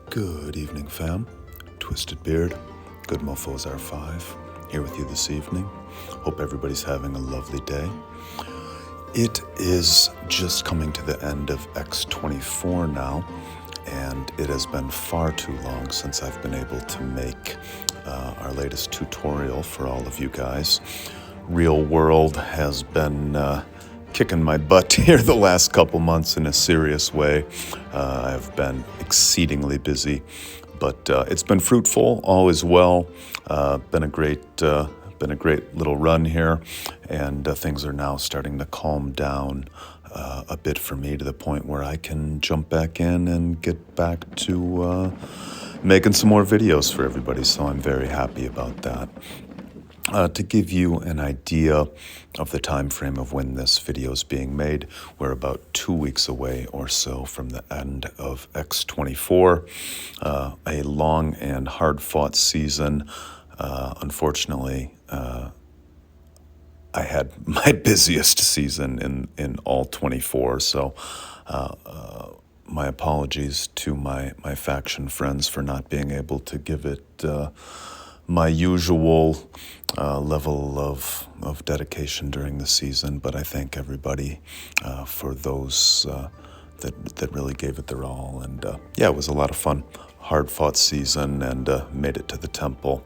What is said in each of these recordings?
Good evening, fam. Twisted Beard, GoodMoFos R5, here with you this evening. Hope everybody's having a lovely day. It is just coming to the end of X24 now, and it has been far too long since I've been able to make our latest tutorial for all of you guys. Real world has been kicking my butt here the last couple months in a serious way. I've been exceedingly busy, but it's been fruitful. All is well. Been a great little run here, and things are now starting to calm down a bit for me to the point where I can jump back in and get back to making some more videos for everybody. So I'm very happy about that. To give you an idea of the time frame of when this video is being made, we're about 2 weeks away or so from the end of X24, a long and hard-fought season. Unfortunately, I had my busiest season in all 24, so my apologies to my faction friends for not being able to give it my usual level of dedication during the season, but I thank everybody for those that really gave it their all. And yeah, it was a lot of fun. Hard-fought season, and made it to the temple,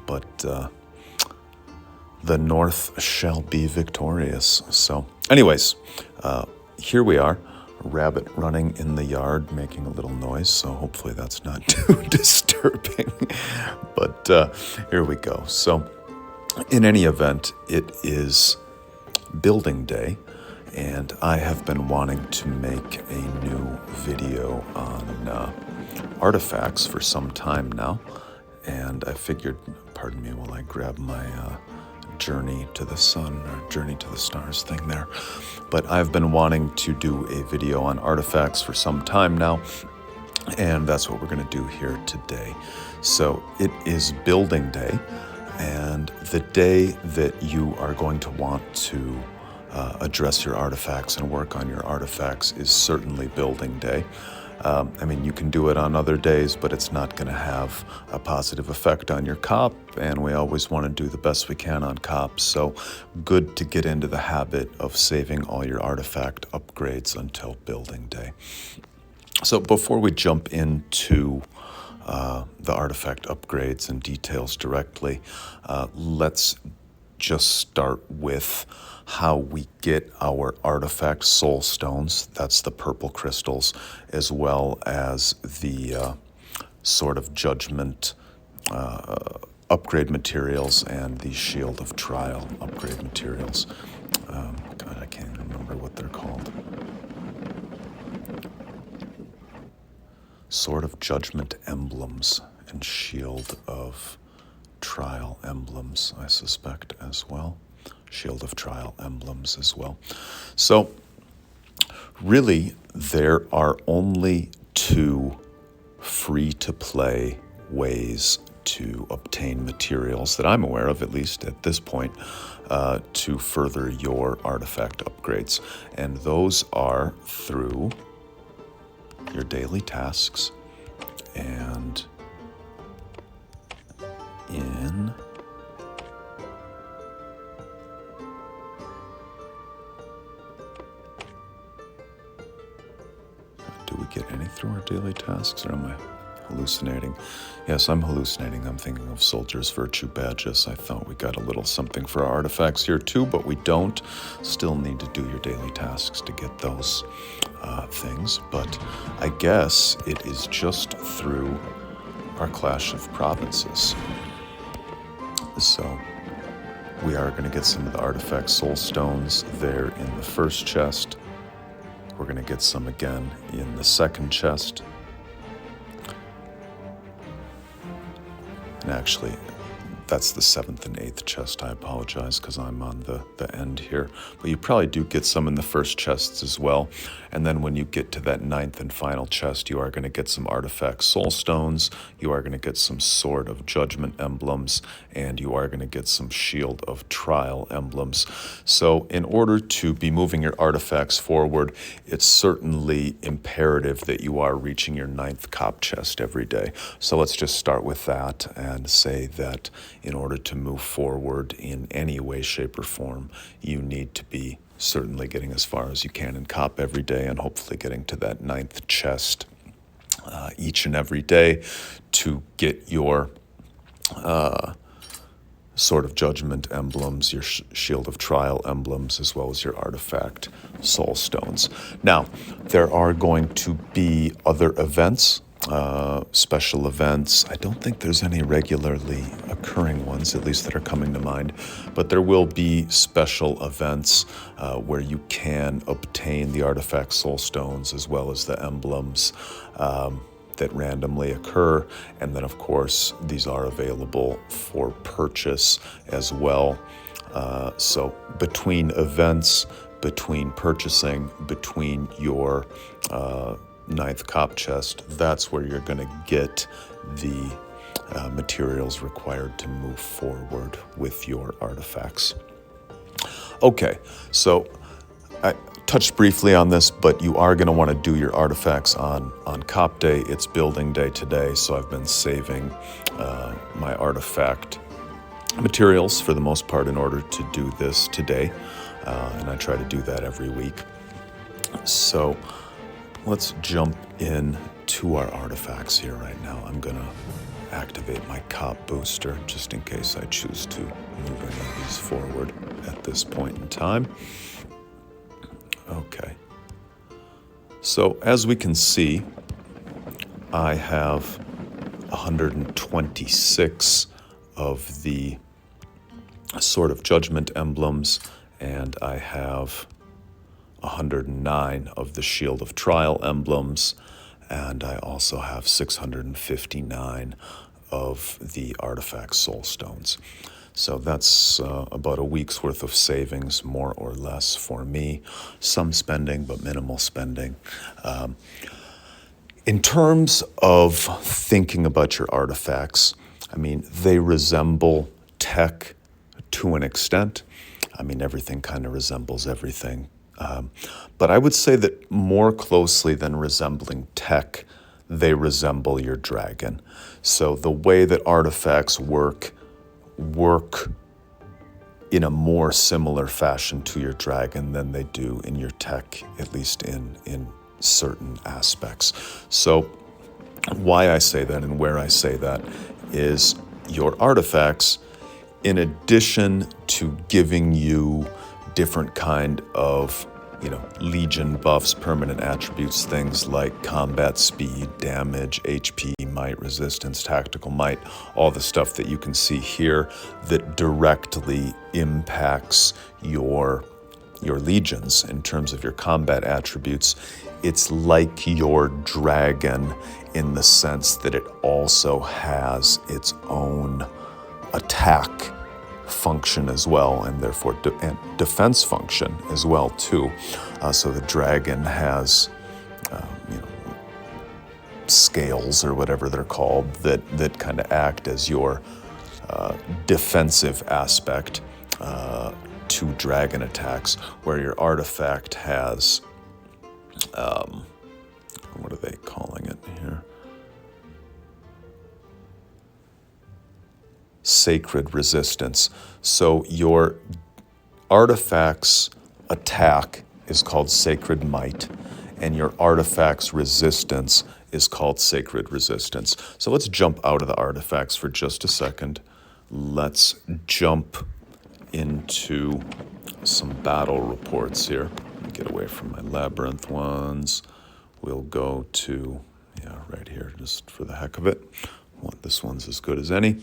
but the North shall be victorious. So anyways, here we are. Rabbit running in the yard making a little noise, so hopefully that's not too disturbing. But here we go. So in any event, it is building day, and I have been wanting to make a new video on artifacts for some time now, and I figured, pardon me while I grab my Journey to the Sun or Journey to the Stars thing there. But I've been wanting to do a video on artifacts for some time now, and that's what we're going to do here today. So it is building day, and the day that you are going to want to address your artifacts and work on your artifacts is certainly building day. I mean, you can do it on other days, but it's not going to have a positive effect on your cop, and we always want to do the best we can on cops, so good to get into the habit of saving all your artifact upgrades until building day. So before we jump into the artifact upgrades and details directly, let's just start with how we get our artifact soul stones. That's the purple crystals, as well as the sword of judgment upgrade materials and the shield of trial upgrade materials. God, I can't remember what they're called. Sword of judgment emblems and shield of trial emblems, I suspect, as well. Shield of trial emblems as well. So really, there are only two free-to-play ways to obtain materials that I'm aware of, at least at this point, to further your artifact upgrades. And those are through your daily tasks and in do we get any through our daily tasks, or am I hallucinating? Yes, I'm hallucinating. I'm thinking of Soldier's Virtue Badges. I thought we got a little something for our artifacts here too, but we don't. Still need to do your daily tasks to get those things, but I guess it is just through our Clash of Provinces. So we are going to get some of the artifact soul stones there in the first chest. We're going to get some again in the second chest. And actually, that's the 7th and 8th chest. I apologize because I'm on the end here. But you probably do get some in the first chests as well. And then when you get to that 9th and final chest, you are going to get some artifact soul stones, you are going to get some sword of judgment emblems, and you are going to get some shield of trial emblems. So in order to be moving your artifacts forward, it's certainly imperative that you are reaching your 9th cop chest every day. So let's just start with that and say that in order to move forward in any way, shape, or form, you need to be certainly getting as far as you can in cop every day, and hopefully getting to that 9th chest each and every day to get your sword of judgment emblems, your shield of trial emblems, as well as your artifact soul stones. Now, there are going to be other events, special events. I don't think there's any regularly occurring ones, at least that are coming to mind, but there will be special events where you can obtain the artifact soul stones as well as the emblems that randomly occur. And then, of course, these are available for purchase as well. So between events, between purchasing, between your 9th cop chest, that's where you're going to get the materials required to move forward with your artifacts. Okay, so I touched briefly on this, but you are going to want to do your artifacts on cop day. It's building day today, so I've been saving my artifact materials for the most part in order to do this today, and I try to do that every week. So let's jump in to our artifacts here right now. I'm going to activate my cop booster just in case I choose to move any of these forward at this point in time. Okay. So as we can see, I have 126 of the Sword of Judgment emblems, and I have 109 of the Shield of Trial emblems, and I also have 659 of the Artifact Soul Stones. So that's about a week's worth of savings, more or less, for me. Some spending, but minimal spending. In terms of thinking about your artifacts, I mean, they resemble tech to an extent. I mean, everything kind of resembles everything. But I would say that more closely than resembling tech, they resemble your dragon. So the way that artifacts work in a more similar fashion to your dragon than they do in your tech, at least in certain aspects. So why I say that and where I say that is your artifacts, in addition to giving you different kind of, legion buffs, permanent attributes, things like combat speed, damage, HP, might, resistance, tactical might, all the stuff that you can see here that directly impacts your legions in terms of your combat attributes. It's like your dragon in the sense that it also has its own attack function as well, and therefore defense function as well too. So the dragon has scales or whatever they're called that kind of act as your defensive aspect to dragon attacks, where your artifact has what are they calling it here? Sacred resistance. So your artifact's attack is called sacred might, and your artifact's resistance is called sacred resistance. So let's jump out of the artifacts for just a second. Let's jump into some battle reports here. Let me get away from my labyrinth ones. We'll go to, right here, just for the heck of it. This one's as good as any.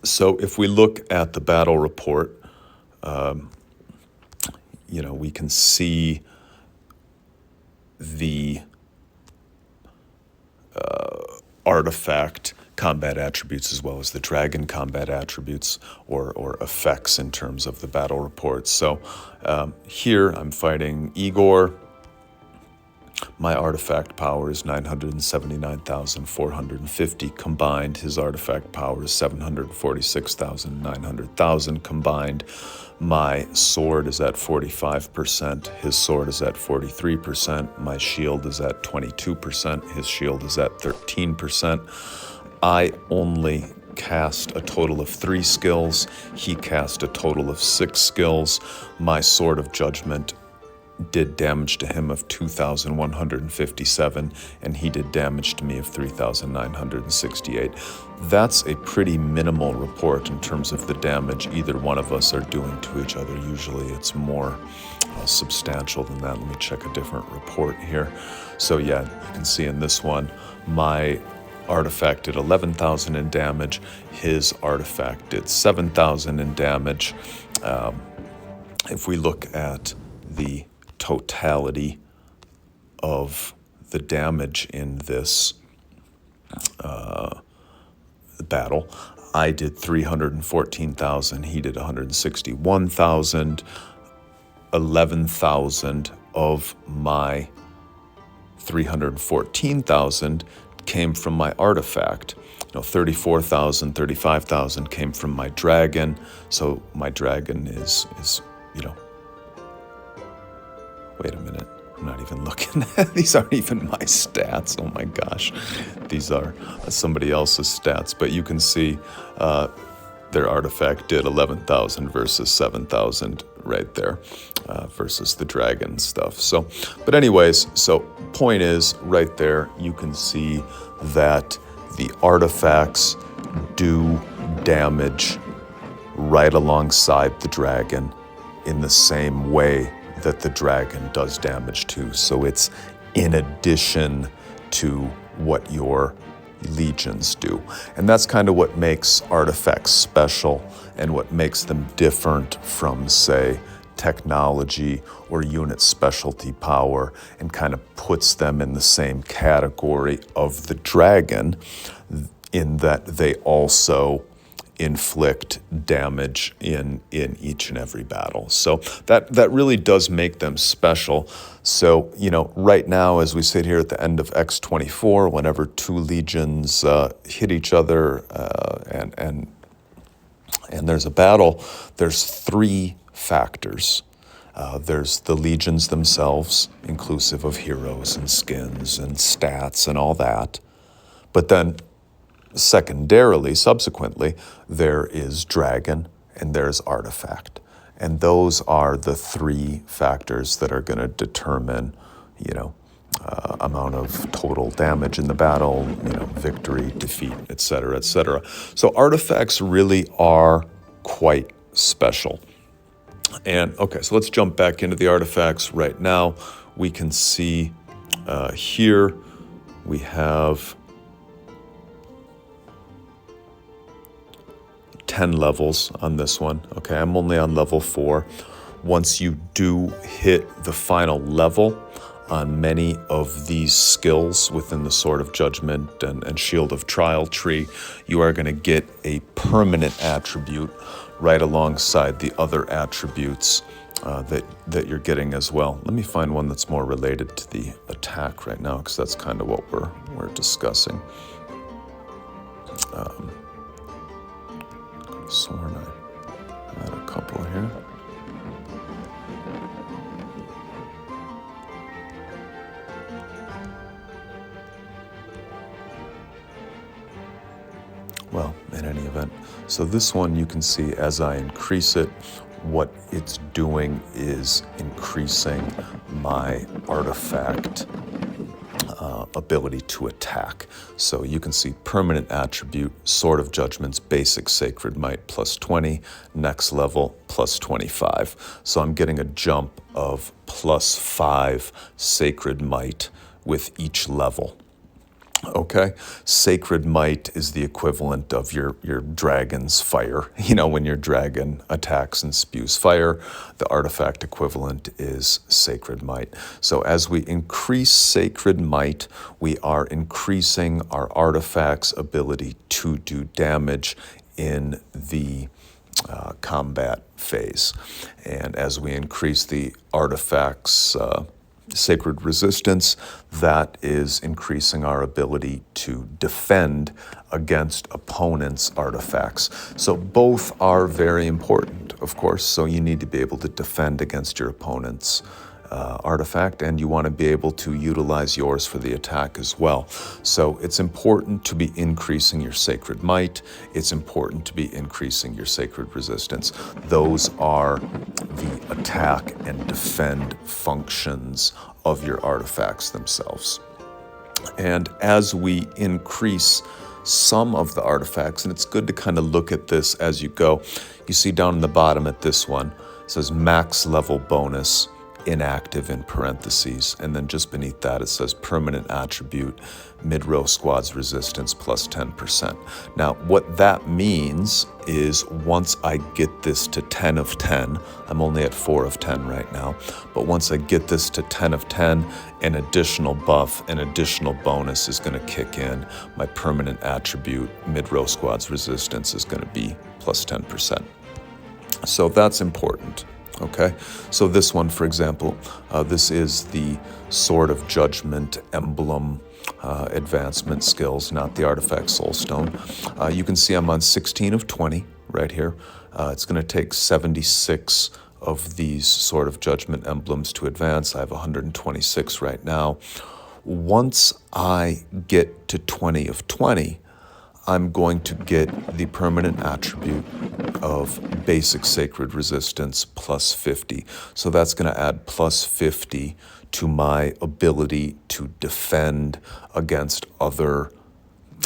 So if we look at the battle report, we can see the artifact combat attributes as well as the dragon combat attributes or effects in terms of the battle reports. So here I'm fighting Igor. My artifact power is 979,450 combined. His artifact power is 746,900 combined. My sword is at 45%. His sword is at 43%. My shield is at 22%. His shield is at 13%. I only cast a total of 3 skills. He cast a total of 6 skills. My Sword of Judgment did damage to him of 2,157, and he did damage to me of 3,968. That's a pretty minimal report in terms of the damage either one of us are doing to each other. Usually it's more substantial than that. Let me check a different report here. So yeah, you can see in this one, my artifact did 11,000 in damage. His artifact did 7,000 in damage. If we look at the totality of the damage in this battle, I did 314,000, he did 161,000, 11,000 of my 314,000 came from my artifact. 34,000, 35,000 came from my dragon. So my dragon is wait a minute, I'm not even looking at, these aren't even my stats. Oh my gosh, these are somebody else's stats. But you can see their artifact did 11,000 versus 7,000 right there versus the dragon stuff. So, but anyways, so point is right there, you can see that the artifacts do damage right alongside the dragon in the same way that the dragon does damage too. So it's in addition to what your legions do. And that's kind of what makes artifacts special and what makes them different from, say, technology or unit specialty power, and kind of puts them in the same category of the dragon in that they also inflict damage in each and every battle. So that really does make them special. So, right now, as we sit here at the end of X24, whenever 2 legions hit each other and there's a battle, there's 3 factors. There's the legions themselves, inclusive of heroes and skins and stats and all that. But then subsequently, there is dragon and there's artifact. And those are the 3 factors that are going to determine, amount of total damage in the battle, victory, defeat, etc., etc. So artifacts really are quite special. And okay, so let's jump back into the artifacts right now. We can see here we have 10 levels on this one. Okay, I'm only on level 4. Once you do hit the final level on many of these skills within the Sword of Judgment and Shield of Trial tree, you are going to get a permanent attribute right alongside the other attributes that you're getting as well. Let me find one that's more related to the attack right now, because that's kind of what we're discussing. Sworn I had a couple here. Well, in any event, so this one you can see as I increase it, what it's doing is increasing my artifact ability to attack. So you can see permanent attribute, Sword of Judgment's basic Sacred Might plus 20, next level plus 25. So I'm getting a jump of plus 5 Sacred Might with each level. Okay, Sacred Might is the equivalent of your dragon's fire. You know, when your dragon attacks and spews fire, the artifact equivalent is Sacred Might. So as we increase Sacred Might, we are increasing our artifact's ability to do damage in the combat phase. And as we increase the artifact's sacred resistance, that is increasing our ability to defend against opponents' artifacts. So both are very important, of course. So you need to be able to defend against your opponent's artifact, and you want to be able to utilize yours for the attack as well. So it's important to be increasing your Sacred Might. It's important to be increasing your Sacred Resistance. Those are the attack and defend functions of your artifacts themselves. And as we increase some of the artifacts, and it's good to kind of look at this as you go, you see down in the bottom at this one, it says max level bonus, inactive in parentheses, and then just beneath that it says permanent attribute, mid-row squad's resistance plus 10%. Now what that means is once I get this to 10 of 10, I'm only at 4 of 10 right now, but once I get this to 10 of 10, an additional buff, an additional bonus is going to kick in. My permanent attribute, mid-row squad's resistance, is going to be plus 10%. So that's important. Okay, so this one, for example, this is the Sword of Judgment emblem advancement skills, not the artifact soulstone. You can see I'm on 16 of 20 right here. It's going to take 76 of these Sword of Judgment emblems to advance. I have 126 right now. Once I get to 20 of 20, I'm going to get the permanent attribute of basic sacred resistance plus 50. So that's going to add plus 50 to my ability to defend against other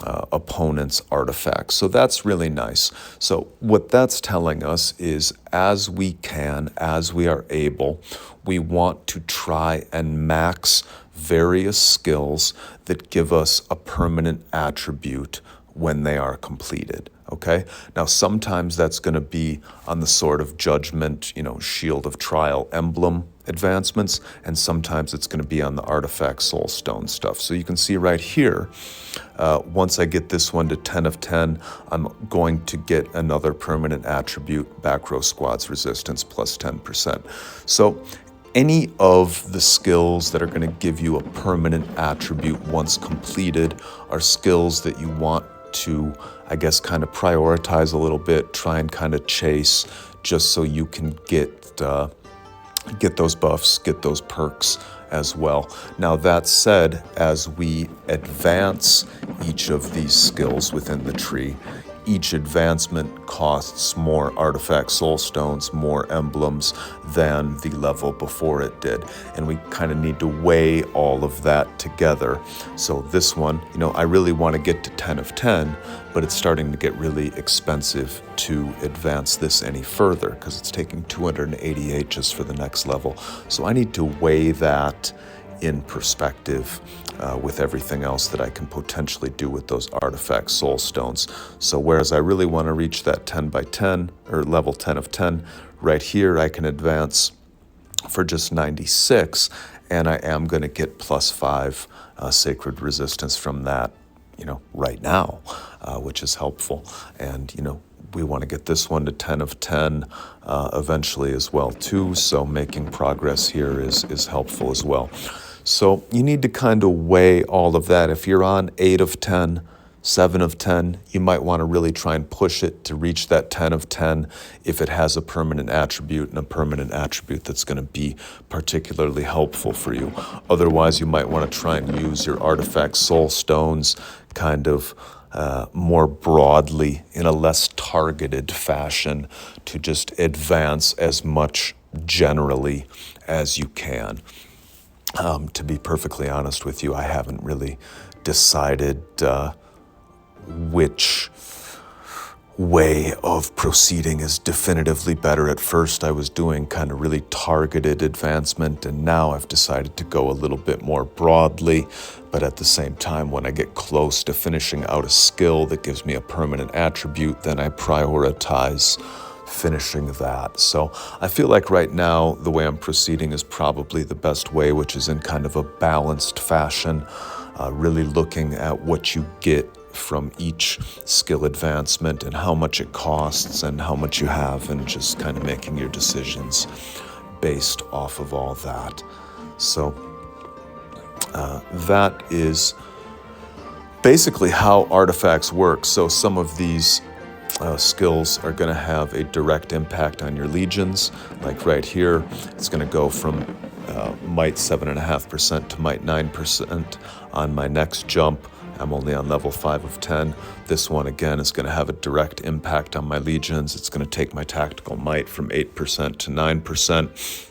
opponents' artifacts. So that's really nice. So what that's telling us is as we can, as we are able, we want to try and max various skills that give us a permanent attribute when they are completed, okay? Now, sometimes that's going to be on the Sword of Judgment, Shield of Trial emblem advancements, and sometimes it's going to be on the Artifact Soulstone stuff. So you can see right here, once I get this one to 10 of 10, I'm going to get another permanent attribute, Back Row Squad's Resistance plus 10%. So any of the skills that are going to give you a permanent attribute once completed are skills that you want to, I guess, kind of prioritize a little bit, try and kind of chase, just so you can get those buffs, get those perks as well. Now that said, as we advance each of these skills within the tree, each advancement costs more artifact soulstones, more emblems than the level before it did. And we kind of need to weigh all of that together. So this one, I really want to get to 10 of 10, but it's starting to get really expensive to advance this any further because it's taking 288 just for the next level. So I need to weigh that in perspective with everything else that I can potentially do with those artifact soul stones. So whereas I really want to reach that 10 by 10 or level 10 of 10, right here I can advance for just 96, and I am going to get plus 5 sacred resistance from that, right now, which is helpful. And, we want to get this one to 10 of 10 eventually as well too, so making progress here is helpful as well. So you need to kind of weigh all of that. If you're on 8 of 10, 7 of 10, you might want to really try and push it to reach that 10 of 10 if it has a permanent attribute, and a permanent attribute that's going to be particularly helpful for you. Otherwise, you might want to try and use your artifact soul stones kind of more broadly in a less targeted fashion to just advance as much generally as you can. To be perfectly honest with you, I haven't really decided which way of proceeding is definitively better. At first I was doing kind of really targeted advancement, and now I've decided to go a little bit more broadly, but at the same time, when I get close to finishing out a skill that gives me a permanent attribute, then I prioritize finishing that. So I feel like right now the way I'm proceeding is probably the best way, which is in kind of a balanced fashion, really looking at what you get from each skill advancement and how much it costs and how much you have, and just kind of making your decisions based off of all that. So that is basically how artifacts work. So some of these skills are going to have a direct impact on your legions. Like right here, it's going to go from might 7.5% to might 9%. On my next jump, I'm only on level 5 of 10. This one, again, is going to have a direct impact on my legions. It's going to take my tactical might from 8% to 9%.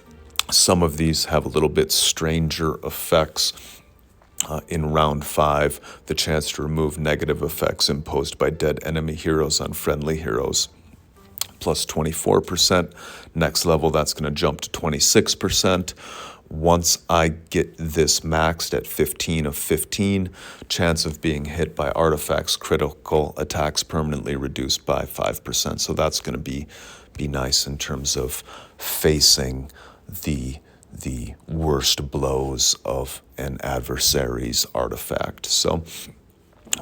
Some of these have a little bit stranger effects. In round 5, the chance to remove negative effects imposed by dead enemy heroes on friendly heroes, plus 24%. Next level, that's going to jump to 26%. Once I get this maxed at 15 of 15, chance of being hit by artifacts, critical attacks permanently reduced by 5%. So that's going to be nice in terms of facing the worst blows of an adversary's artifact. So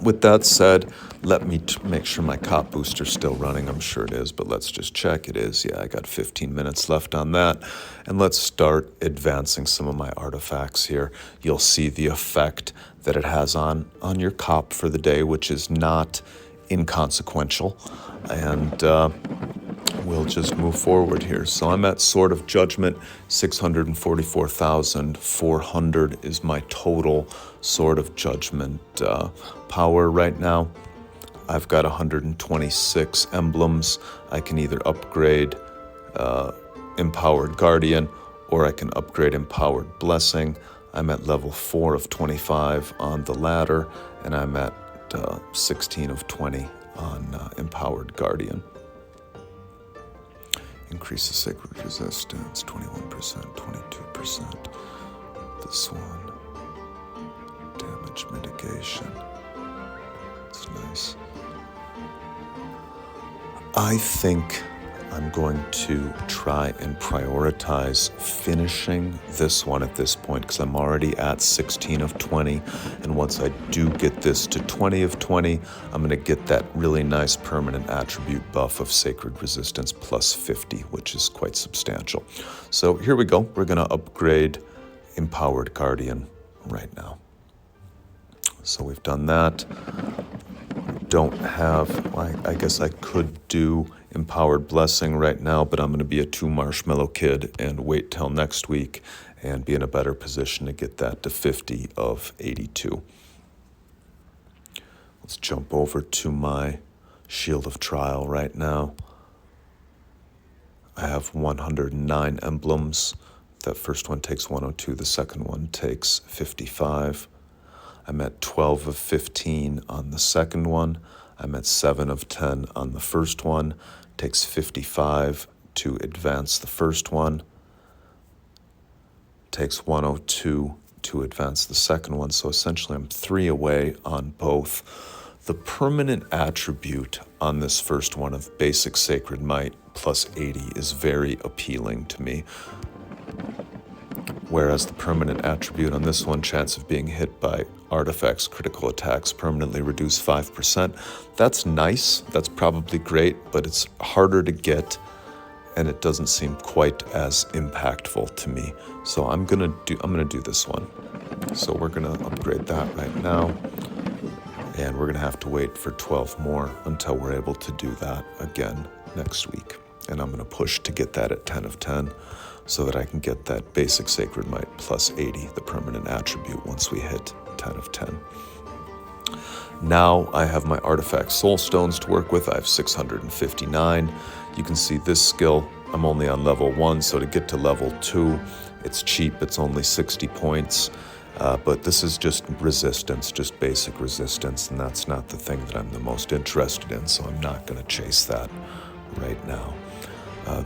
with that said, let me make sure my cop booster's still running. I'm sure it is, but let's just check. It is. Yeah, I got 15 minutes left on that. And let's start advancing some of my artifacts here. You'll see the effect that it has on your cop for the day, which is not inconsequential. And we'll just move forward here. So I'm at Sword of Judgment. 644,400 is my total Sword of Judgment power right now. I've got 126 emblems. I can either upgrade Empowered Guardian, or I can upgrade Empowered Blessing. I'm at level 4 of 25 on the latter, and I'm at 16 of 20 on Empowered Guardian. Increases sacred resistance, 21%, 22%. This one, damage mitigation. It's nice. I think I'm going to try and prioritize finishing this one at this point, because I'm already at 16 of 20. And once I do get this to 20 of 20, I'm going to get that really nice permanent attribute buff of Sacred Resistance plus 50, which is quite substantial. So here we go. We're going to upgrade Empowered Guardian right now. So we've done that. Don't have, I guess I could do Empowered Blessing right now, but I'm going to be a 2 marshmallow kid and wait till next week and be in a better position to get that to 50 of 82. Let's jump over to my Shield of Trial right now. I have 109 emblems. That first one takes 102, the second one takes 55. I'm at 12 of 15 on the second one. I'm at 7 of 10 on the first one. Takes 55 to advance the first one. Takes 102 to advance the second one. So essentially I'm 3 away on both. The permanent attribute on this first one of basic Sacred Might plus 80 is very appealing to me. Whereas the permanent attribute on this one, chance of being hit by artifacts, critical attacks, permanently reduced 5%. That's nice, that's probably great, but it's harder to get and it doesn't seem quite as impactful to me. So I'm gonna do this one. So we're gonna upgrade that right now. And we're gonna have to wait for 12 more until we're able to do that again next week. And I'm gonna push to get that at 10 of 10. So that I can get that basic Sacred Might plus 80, the permanent attribute, once we hit 10 of 10. Now I have my Artifact Soul Stones to work with. I have 659. You can see this skill, I'm only on level 1, so to get to level 2, it's cheap, it's only 60 points. But this is just resistance, just basic resistance, and that's not the thing that I'm the most interested in, so I'm not going to chase that right now.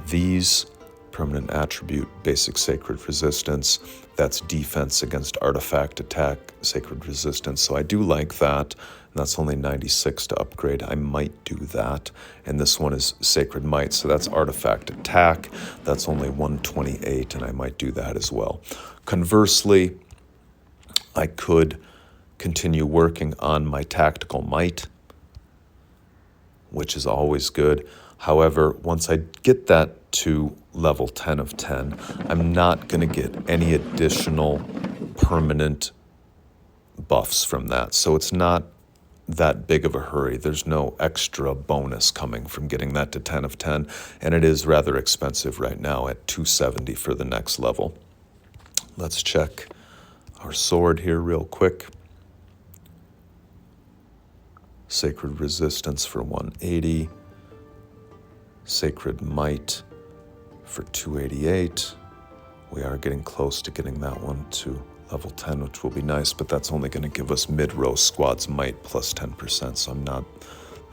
These permanent attribute, basic sacred resistance, that's defense against artifact attack, sacred resistance, so I do like that. And that's only 96 to upgrade. I might do that. And this one is Sacred Might, so that's artifact attack. That's only 128, and I might do that as well. Conversely, I could continue working on my tactical might, which is always good. However, once I get that to level 10 of 10, I'm not going to get any additional permanent buffs from that. So it's not that big of a hurry. There's no extra bonus coming from getting that to 10 of 10, and it is rather expensive right now at 270 for the next level. Let's check our sword here real quick. Sacred Resistance for 180. Sacred Might for 288. We are getting close to getting that one to level 10, which will be nice, but that's only going to give us mid-row squad's might plus 10%, so I'm not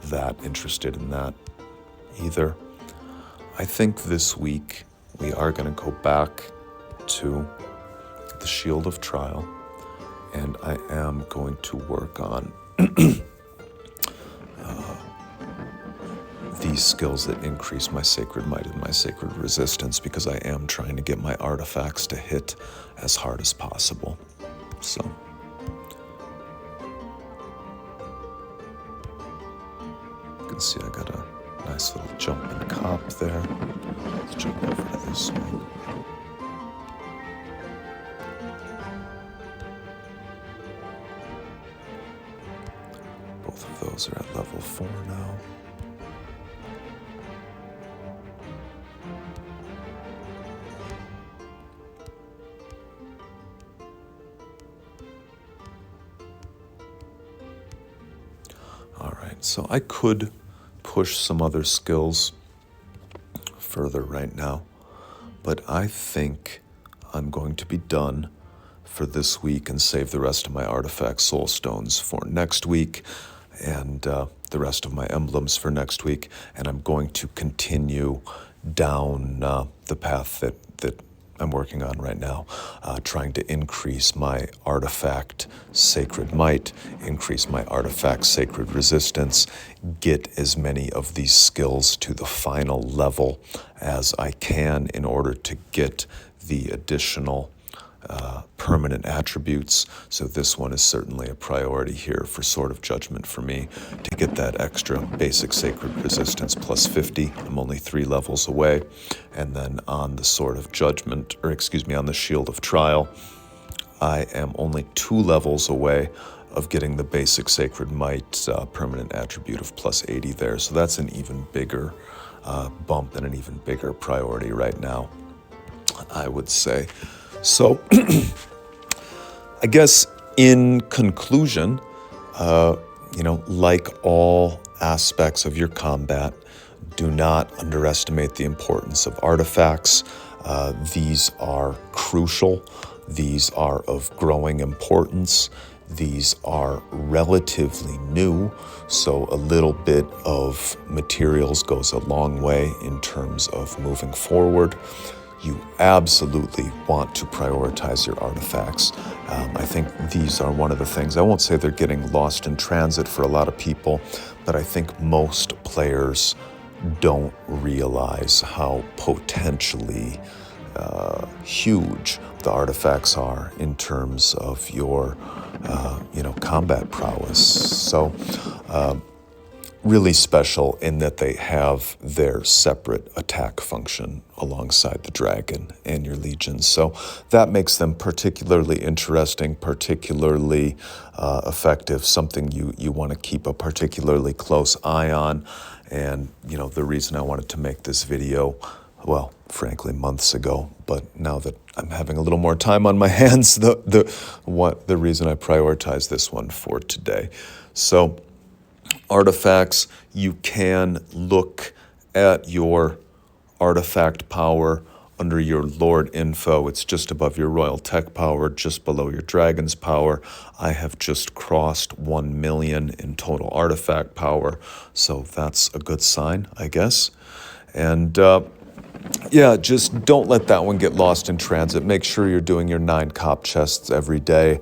that interested in that either. I think this week we are going to go back to the Shield of Trial, and I am going to work on these skills that increase my sacred might and my sacred resistance, because I am trying to get my artifacts to hit as hard as possible. So you can see I got a nice little jump and cop there. Let's jump over to this one. Both of those are at level 4 now. All right, so I could push some other skills further right now, but I think I'm going to be done for this week and save the rest of my artifact soul stones for next week, and the rest of my emblems for next week, and I'm going to continue down the path that I'm working on right now, trying to increase my artifact sacred might, increase my artifact sacred resistance, get as many of these skills to the final level as I can in order to get the additional permanent attributes. So this one is certainly a priority here for Sword of Judgment for me, to get that extra basic sacred resistance plus 50. I'm only 3 levels away. And then on the Sword of Judgment, on the Shield of Trial, I am only 2 levels away of getting the basic sacred might permanent attribute of plus 80 there. So that's an even bigger bump and an even bigger priority right now, I would say. So I guess in conclusion, like all aspects of your combat, do not underestimate the importance of artifacts. These are crucial. These are of growing importance. These are relatively new, so a little bit of materials goes a long way in terms of moving forward. You absolutely want to prioritize your artifacts. I think these are one of the things, I won't say they're getting lost in transit for a lot of people, but I think most players don't realize how potentially huge the artifacts are in terms of your, combat prowess. So, really special in that they have their separate attack function alongside the dragon and your legions. So that makes them particularly interesting, particularly effective, something you want to keep a particularly close eye on. And, the reason I wanted to make this video, well, frankly, months ago, but now that I'm having a little more time on my hands, the reason I prioritized this one for today. So artifacts, you can look at your artifact power under your Lord info. It's just above your Royal Tech power, just below your Dragon's power. I have just crossed 1 million in total artifact power, so that's a good sign, I guess. And yeah, just don't let that one get lost in transit. Make sure you're doing your 9 cop chests every day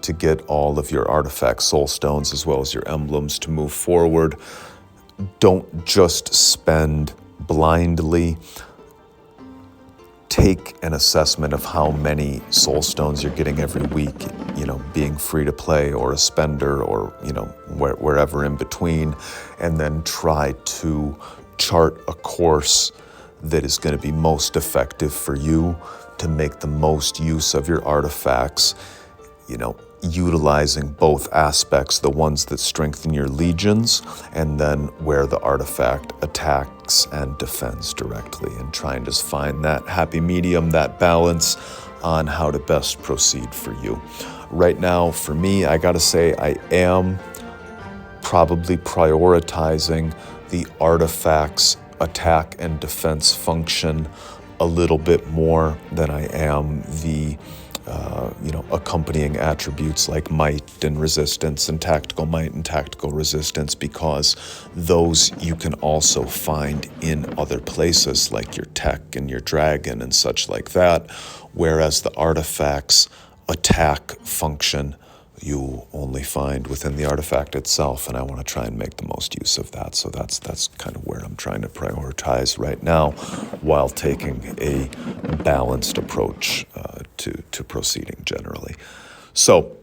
to get all of your artifact soul stones as well as your emblems to move forward. Don't just spend blindly. Take an assessment of how many soul stones you're getting every week, being free to play or a spender or, wherever in between, and then try to chart a course that is going to be most effective for you to make the most use of your artifacts, utilizing both aspects, the ones that strengthen your legions and then where the artifact attacks and defends directly, and try and just find that happy medium, that balance on how to best proceed for you. Right now, for me, I gotta say, I am probably prioritizing the artifacts attack and defense function a little bit more than I am the accompanying attributes like might and resistance and tactical might and tactical resistance, because those you can also find in other places like your tech and your dragon and such like that, whereas the artifacts attack function you only find within the artifact itself, and I want to try and make the most use of that. So that's kind of where I'm trying to prioritize right now, while taking a balanced approach to proceeding generally. So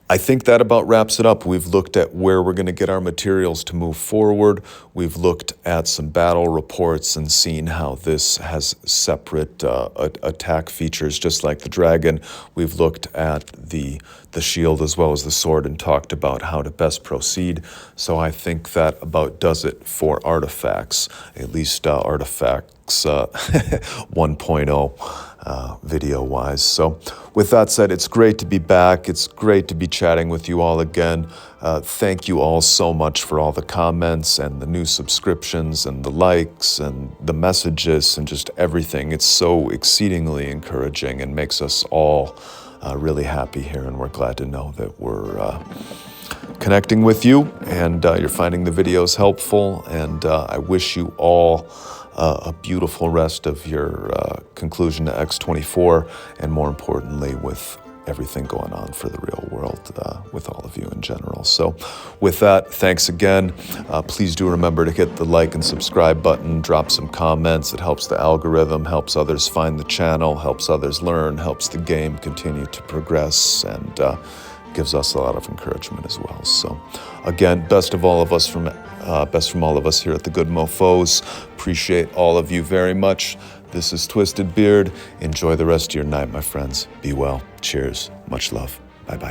I think that about wraps it up. We've looked at where we're going to get our materials to move forward. We've looked at some battle reports and seen how this has separate attack features, just like the dragon. We've looked at the shield as well as the sword and talked about how to best proceed. So I think that about does it for artifacts, at least artifacts 1.0. Video-wise. So with that said, it's great to be back. It's great to be chatting with you all again. Thank you all so much for all the comments and the new subscriptions and the likes and the messages and just everything. It's so exceedingly encouraging and makes us all really happy here, and we're glad to know that we're connecting with you and you're finding the videos helpful, and I wish you all a beautiful rest of your conclusion to X24, and more importantly, with everything going on for the real world with all of you in general. So with that, thanks again. Please do remember to hit the like and subscribe button, drop some comments. It helps the algorithm, helps others find the channel, helps others learn, helps the game continue to progress, and gives us a lot of encouragement as well. So again, best from all of us here at the GoodMoFos. Appreciate all of you very much. This is Twisted Beard. Enjoy the rest of your night, my friends. Be well. Cheers. Much love. Bye-bye.